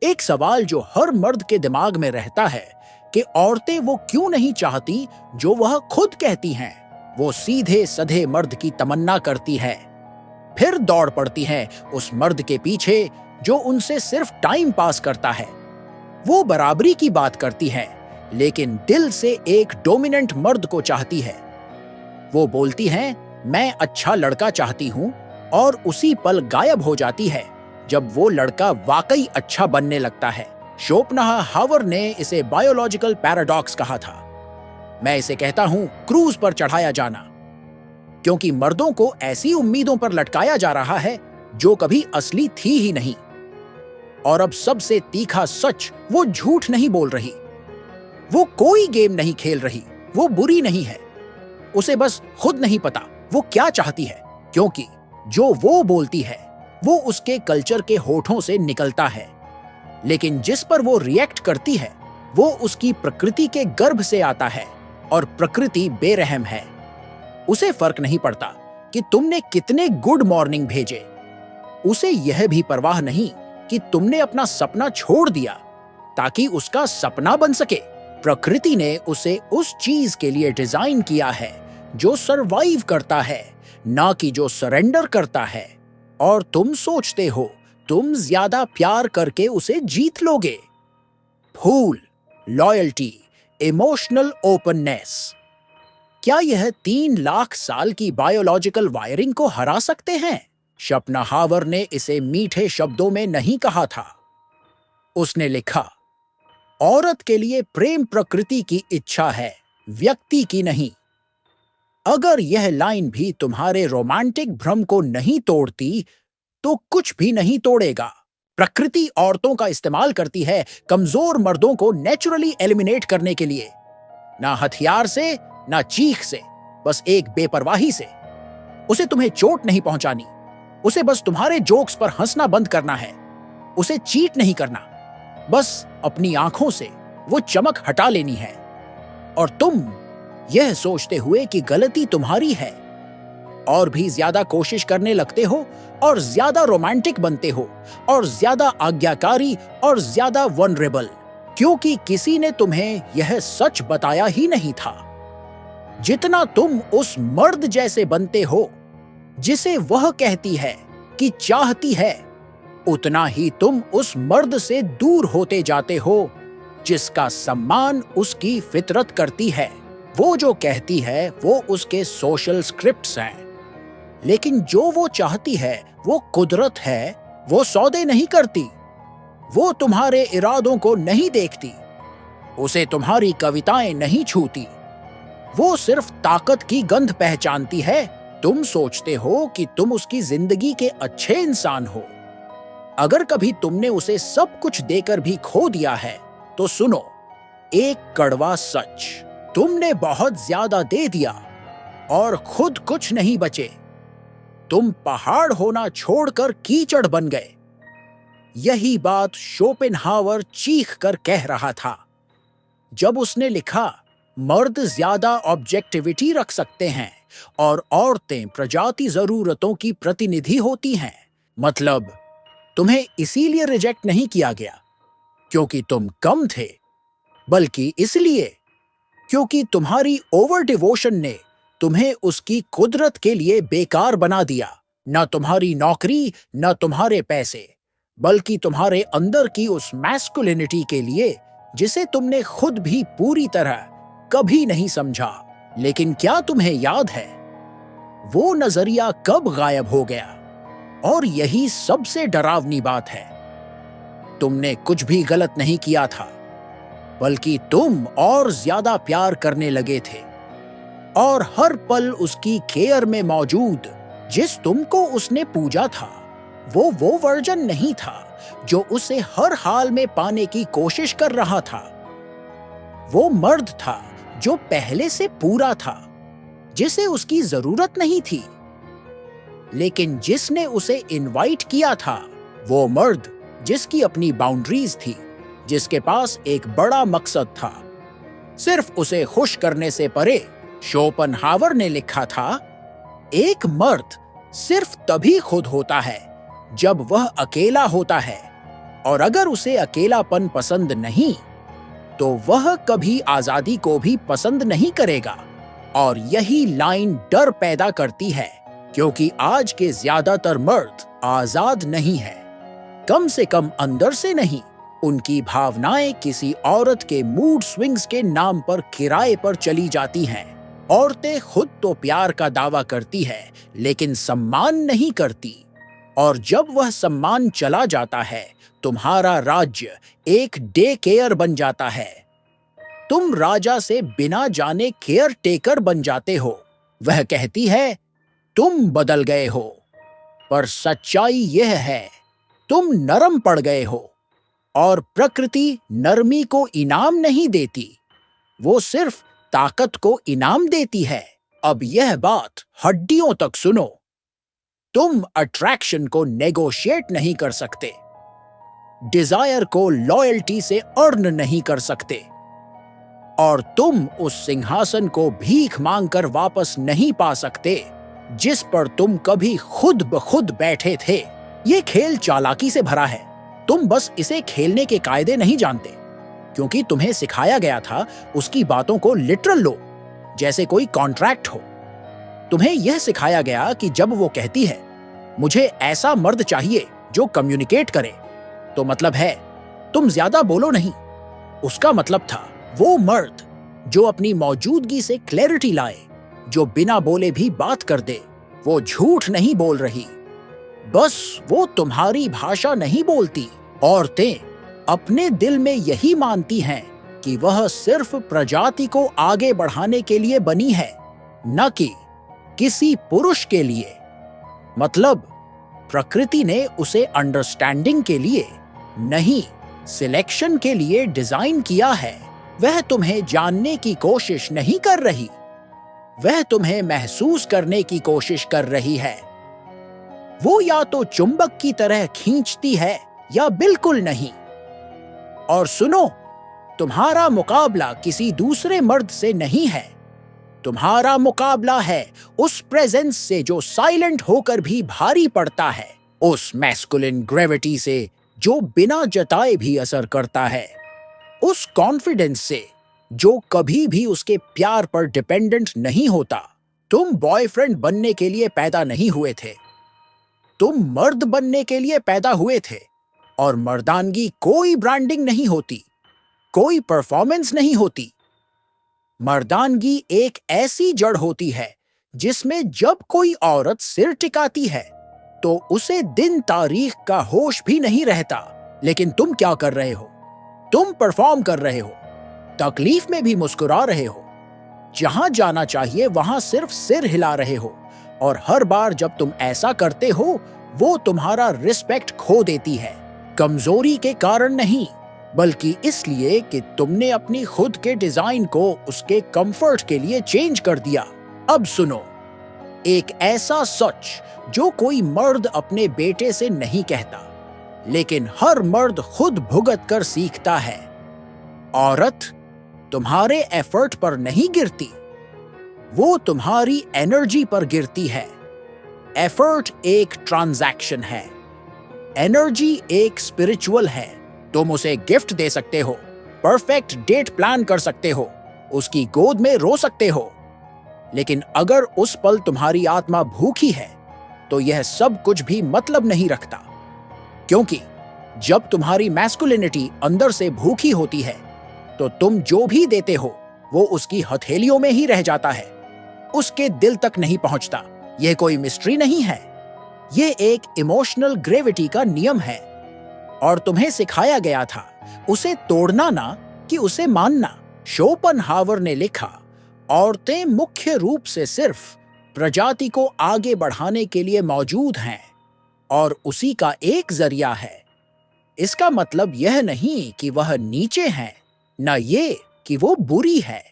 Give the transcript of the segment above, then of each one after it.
एक सवाल जो हर मर्द के दिमाग में रहता है कि औरतें वो क्यों नहीं चाहती जो वह खुद कहती हैं। वो सीधे सधे मर्द की तमन्ना करती है, फिर दौड़ पड़ती हैं उस मर्द के पीछे जो उनसे सिर्फ टाइम पास करता है। वो बराबरी की बात करती है, लेकिन दिल से एक डोमिनेंट मर्द को चाहती है। वो बोलती हैं, मैं अच्छा लड़का चाहती हूं, और उसी पल गायब हो जाती है जब वो लड़का वाकई अच्छा बनने लगता है। शोपेनहावर ने इसे बायोलॉजिकल पैराडॉक्स कहा था। मैं इसे कहता हूं क्रूज पर चढ़ाया जाना, क्योंकि मर्दों को ऐसी उम्मीदों पर लटकाया जा रहा है जो कभी असली थी ही नहीं। और अब सबसे तीखा सच, वो झूठ नहीं बोल रही, वो कोई गेम नहीं खेल रही, वो बुरी नहीं है। उसे बस खुद नहीं पता वो क्या चाहती है, क्योंकि जो वो बोलती है वो उसके कल्चर के होठों से निकलता है, लेकिन जिस पर वो रिएक्ट करती है वो उसकी प्रकृति के गर्भ से आता है, और प्रकृति बेरहम है। उसे फर्क नहीं पड़ता कि तुमने कितने गुड मॉर्निंग भेजे, उसे यह भी परवाह नहीं कि तुमने अपना सपना छोड़ दिया ताकि उसका सपना बन सके। प्रकृति ने उसे उस चीज के लिए डिजाइन किया है जो सरवाइव करता है, ना कि जो सरेंडर करता है। और तुम सोचते हो तुम ज्यादा प्यार करके उसे जीत लोगे। फूल, लॉयल्टी, इमोशनल ओपननेस, क्या यह 3 लाख साल की बायोलॉजिकल वायरिंग को हरा सकते हैं? शोपेनहावर ने इसे मीठे शब्दों में नहीं कहा था। उसने लिखा, औरत के लिए प्रेम प्रकृति की इच्छा है, व्यक्ति की नहीं। अगर यह लाइन भी तुम्हारे रोमांटिक भ्रम को नहीं तोड़ती तो कुछ भी नहीं तोड़ेगा। प्रकृति औरतों का इस्तेमाल करती है कमजोर मर्दों को नेचुरली एलिमिनेट करने के लिए, ना हथियार से, ना चीख से, बस एक बेपरवाही से। उसे तुम्हें चोट नहीं पहुंचानी, उसे बस तुम्हारे जोक्स पर हंसना बंद करना है। उसे चीट नहीं करना, बस अपनी आंखों से वो चमक हटा लेनी है। और तुम यह सोचते हुए कि गलती तुम्हारी है और भी ज्यादा कोशिश करने लगते हो, और ज्यादा रोमांटिक बनते हो, और ज्यादा आज्ञाकारी, और ज्यादा वनरेबल, क्योंकि किसी ने तुम्हें यह सच बताया ही नहीं था। जितना तुम उस मर्द जैसे बनते हो जिसे वह कहती है कि चाहती है, उतना ही तुम उस मर्द से दूर होते जाते हो जिसका सम्मान उसकी फितरत करती है। वो जो कहती है वो उसके सोशल स्क्रिप्ट्स हैं, लेकिन जो वो चाहती है वो कुदरत है। वो सौदे नहीं करती, वो तुम्हारे इरादों को नहीं देखती, उसे तुम्हारी कविताएं नहीं छूती, वो सिर्फ ताकत की गंध पहचानती है। तुम सोचते हो कि तुम उसकी जिंदगी के अच्छे इंसान हो। अगर कभी तुमने उसे सब कुछ देकर भी खो दिया है तो सुनो एक कड़वा सच, तुमने बहुत ज्यादा दे दिया और खुद कुछ नहीं बचे। तुम पहाड़ होना छोड़कर कीचड़ बन गए। यही बात शोपेनहावर चीख कर कह रहा था जब उसने लिखा, मर्द ज्यादा ऑब्जेक्टिविटी रख सकते हैं और औरतें प्रजाति जरूरतों की प्रतिनिधि होती हैं। मतलब तुम्हें इसीलिए रिजेक्ट नहीं किया गया क्योंकि तुम कम थे, बल्कि इसलिए क्योंकि तुम्हारी ओवर डिवोशन ने तुम्हें उसकी कुदरत के लिए बेकार बना दिया। न तुम्हारी नौकरी, न तुम्हारे पैसे, बल्कि तुम्हारे अंदर की उस मैस्कुलिनिटी के लिए जिसे तुमने खुद भी पूरी तरह कभी नहीं समझा। लेकिन क्या तुम्हें याद है वो नजरिया कब गायब हो गया? और यही सबसे डरावनी बात है, तुमने कुछ भी गलत नहीं किया था, बल्कि तुम और ज्यादा प्यार करने लगे थे, और हर पल उसकी केयर में मौजूद जिस तुमको उसने पूजा था वो वर्जन नहीं था जो उसे हर हाल में पाने की कोशिश कर रहा था। वो मर्द था जो पहले से पूरा था, जिसे उसकी जरूरत नहीं थी, लेकिन जिसने उसे इनवाइट किया था। वो मर्द जिसकी अपनी बाउंड्रीज थी, जिसके पास एक बड़ा मकसद था, सिर्फ उसे खुश करने से परे। शोपेनहावर ने लिखा था, एक मर्द सिर्फ तभी खुद होता है जब वह अकेला होता है, और अगर उसे अकेलापन पसंद नहीं, तो वह कभी आजादी को भी पसंद नहीं करेगा। और यही लाइन डर पैदा करती है, क्योंकि आज के ज्यादातर मर्द आजाद नहीं है, कम से कम अंदर से नहीं। उनकी भावनाएं किसी औरत के मूड स्विंग्स के नाम पर किराए पर चली जाती हैं। औरतें खुद तो प्यार का दावा करती है, लेकिन सम्मान नहीं करती। और जब वह सम्मान चला जाता है, तुम्हारा राज्य एक डे केयर बन जाता है। तुम राजा से बिना जाने केयर टेकर बन जाते हो। वह कहती है, तुम बदल गए हो। पर सच्चाई यह है, तुम नरम पड़ गए हो। और प्रकृति नरमी को इनाम नहीं देती, वो सिर्फ ताकत को इनाम देती है। अब यह बात हड्डियों तक सुनो। तुम अट्रैक्शन को नेगोशिएट नहीं कर सकते, डिजायर को लॉयल्टी से अर्न नहीं कर सकते, और तुम उस सिंहासन को भीख मांगकर वापस नहीं पा सकते जिस पर तुम कभी खुद ब खुद बैठे थे। ये खेल चालाकी से भरा है। तुम बस इसे खेलने के कायदे नहीं जानते, क्योंकि तुम्हें सिखाया गया था उसकी बातों को लिटरल लो, जैसे कोई कॉन्ट्रैक्ट हो। तुम्हें यह सिखाया गया कि जब वो कहती है, मुझे ऐसा मर्द चाहिए जो कम्युनिकेट करे, तो मतलब है तुम ज्यादा बोलो नहीं। उसका मतलब था वो मर्द जो अपनी मौजूदगी से क्लैरिटी लाए, जो बिना बोले भी बात कर दे। वो झूठ नहीं बोल रही, बस वो तुम्हारी भाषा नहीं बोलती। औरतें अपने दिल में यही मानती हैं कि वह सिर्फ प्रजाति को आगे बढ़ाने के लिए बनी है, न कि किसी पुरुष के लिए। मतलब प्रकृति ने उसे अंडरस्टैंडिंग के लिए नहीं, सिलेक्शन के लिए डिजाइन किया है। वह तुम्हें जानने की कोशिश नहीं कर रही, वह तुम्हें महसूस करने की कोशिश कर रही है। वो या तो चुंबक की तरह खींचती है या बिल्कुल नहीं। और सुनो, तुम्हारा मुकाबला किसी दूसरे मर्द से नहीं है, तुम्हारा मुकाबला है उस प्रेजेंस से जो साइलेंट होकर भी भारी पड़ता है, उस मैस्कुलिन ग्रेविटी से जो बिना जताए भी असर करता है, उस कॉन्फिडेंस से जो कभी भी उसके प्यार पर डिपेंडेंट नहीं होता। तुम बॉयफ्रेंड बनने के लिए पैदा नहीं हुए थे, तुम मर्द बनने के लिए पैदा हुए थे। और मर्दानगी कोई ब्रांडिंग नहीं होती, कोई परफॉर्मेंस नहीं होती। मर्दानगी एक ऐसी जड़ होती है जिसमें जब कोई औरत सिर टिकाती है तो उसे दिन तारीख का होश भी नहीं रहता। लेकिन तुम क्या कर रहे हो? तुम परफॉर्म कर रहे हो, तकलीफ में भी मुस्कुरा रहे हो, जहां जाना चाहिए वहां सिर्फ सिर हिला रहे हो। और हर बार जब तुम ऐसा करते हो, वो तुम्हारा रिस्पेक्ट खो देती है, कमजोरी के कारण नहीं, बल्कि इसलिए कि तुमने अपनी खुद के डिजाइन को उसके कंफर्ट के लिए चेंज कर दिया। अब सुनो, एक ऐसा सच जो कोई मर्द अपने बेटे से नहीं कहता, लेकिन हर मर्द खुद भुगत कर सीखता है। औरत तुम्हारे एफर्ट पर नहीं गिरती, वो तुम्हारी एनर्जी पर गिरती है। एफर्ट एक ट्रांजैक्शन है, एनर्जी एक स्पिरिचुअल है। तुम उसे गिफ्ट दे सकते हो, परफेक्ट डेट प्लान कर सकते हो, उसकी गोद में रो सकते हो, लेकिन अगर उस पल तुम्हारी आत्मा भूखी है तो यह सब कुछ भी मतलब नहीं रखता। क्योंकि जब तुम्हारी मैस्कुलिनिटी अंदर से भूखी होती है तो तुम जो भी देते हो वो उसकी हथेलियों में ही रह जाता है, उसके दिल तक नहीं पहुंचता। यह कोई मिस्ट्री नहीं है, यह एक इमोशनल ग्रेविटी का नियम है। और तुम्हें सिखाया गया था उसे तोड़ना ना कि उसे मानना। शोपनहावर ने लिखा, औरतें मुख्य रूप से सिर्फ प्रजाति को आगे बढ़ाने के लिए मौजूद हैं और उसी का एक जरिया है। इसका मतलब यह नहीं कि वह नीचे हैं, न ये कि वो बुरी है।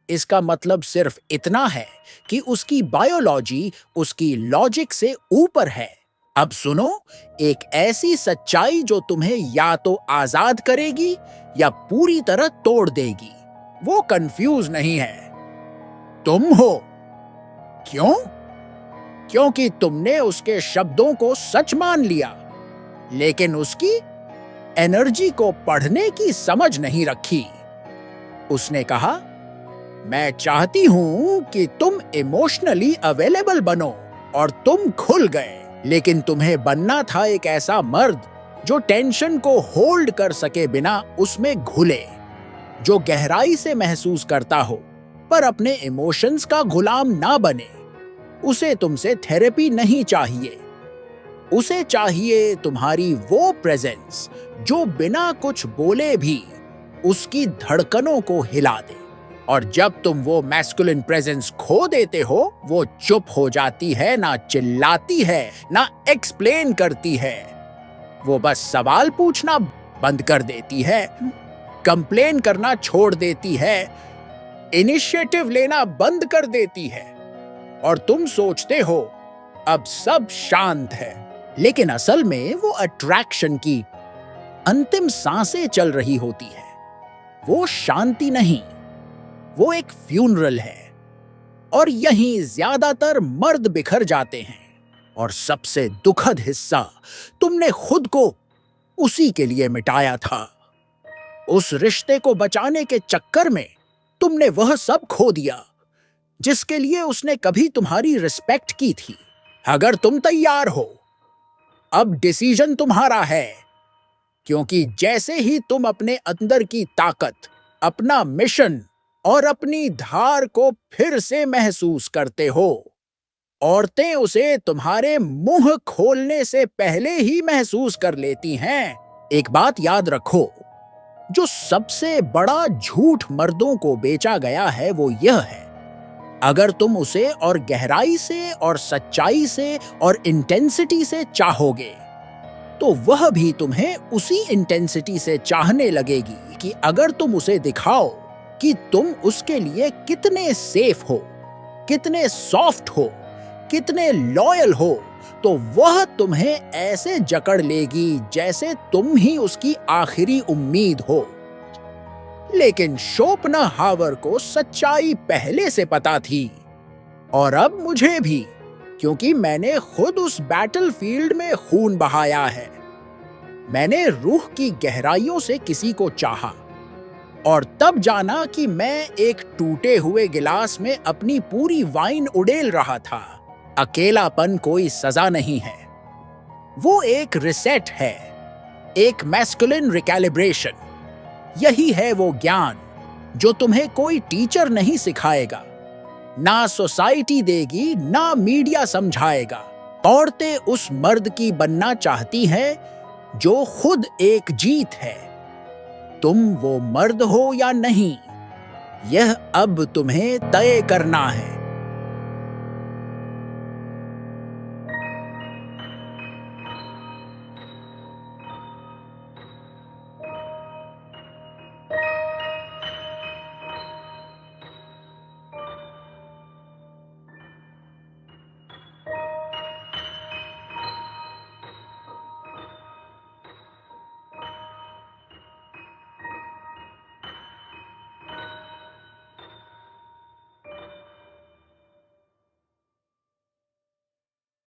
इसका मतलब सिर्फ इतना है कि उसकी बायोलॉजी उसकी लॉजिक से ऊपर है। अब सुनो, एक ऐसी सच्चाई जो तुम्हें या तो आजाद करेगी या पूरी तरह तोड़ देगी। वो कंफ्यूज नहीं है, तुम हो। क्यों? क्योंकि तुमने उसके शब्दों को सच मान लिया, लेकिन उसकी एनर्जी को पढ़ने की समझ नहीं रखी। उसने कहा, मैं चाहती हूं कि तुम इमोशनली अवेलेबल बनो, और तुम खुल गए। लेकिन तुम्हें बनना था एक ऐसा मर्द जो टेंशन को होल्ड कर सके बिना उसमें घुले, जो गहराई से महसूस करता हो पर अपने इमोशंस का गुलाम ना बने। उसे तुमसे थेरेपी नहीं चाहिए, उसे चाहिए तुम्हारी वो प्रेजेंस जो बिना कुछ बोले भी उसकी धड़कनों को हिला दे। और जब तुम वो मैस्कुलिन प्रेजेंस खो देते हो, वो चुप हो जाती है, ना चिल्लाती है, ना एक्सप्लेन करती है। वो बस सवाल पूछना बंद कर देती है, कंप्लेन करना छोड़ देती है, इनिशिएटिव लेना बंद कर देती है। और तुम सोचते हो अब सब शांत है, लेकिन असल में वो अट्रैक्शन की अंतिम सांसें चल रही होती है। वो शांति नहीं, वो एक फ्यूनरल है। और यहीं ज्यादातर मर्द बिखर जाते हैं। और सबसे दुखद हिस्सा, तुमने खुद को उसी के लिए मिटाया था। उस रिश्ते को बचाने के चक्कर में तुमने वह सब खो दिया जिसके लिए उसने कभी तुम्हारी रिस्पेक्ट की थी। अगर तुम तैयार हो, अब डिसीजन तुम्हारा है, क्योंकि जैसे ही तुम अपने अंदर की ताकत, अपना मिशन और अपनी धार को फिर से महसूस करते हो, औरतें उसे तुम्हारे मुंह खोलने से पहले ही महसूस कर लेती हैं। एक बात याद रखो, जो सबसे बड़ा झूठ मर्दों को बेचा गया है वो यह है, अगर तुम उसे और गहराई से और सच्चाई से और इंटेंसिटी से चाहोगे, तो वह भी तुम्हें उसी इंटेंसिटी से चाहने लगेगी। कि अगर तुम उसे दिखाओ कि तुम उसके लिए कितने सेफ हो, कितने सॉफ्ट हो, कितने लॉयल हो, तो वह तुम्हें ऐसे जकड़ लेगी जैसे तुम ही उसकी आखिरी उम्मीद हो। लेकिन शोपेनहावर को सच्चाई पहले से पता थी, और अब मुझे भी, क्योंकि मैंने खुद उस बैटलफील्ड में खून बहाया है। मैंने रूह की गहराइयों से किसी को चाहा, और तब जाना कि मैं एक टूटे हुए गिलास में अपनी पूरी वाइन उड़ेल रहा था। अकेलापन कोई सजा नहीं है, वो एक रिसेट है, एक मैस्कुलिन रिकैलिब्रेशन। यही है वो ज्ञान जो तुम्हें कोई टीचर नहीं सिखाएगा, ना सोसाइटी देगी, ना मीडिया समझाएगा। औरतें उस मर्द की बनना चाहती हैं जो खुद एक जीत है। तुम वो मर्द हो या नहीं, यह अब तुम्हें तय करना है।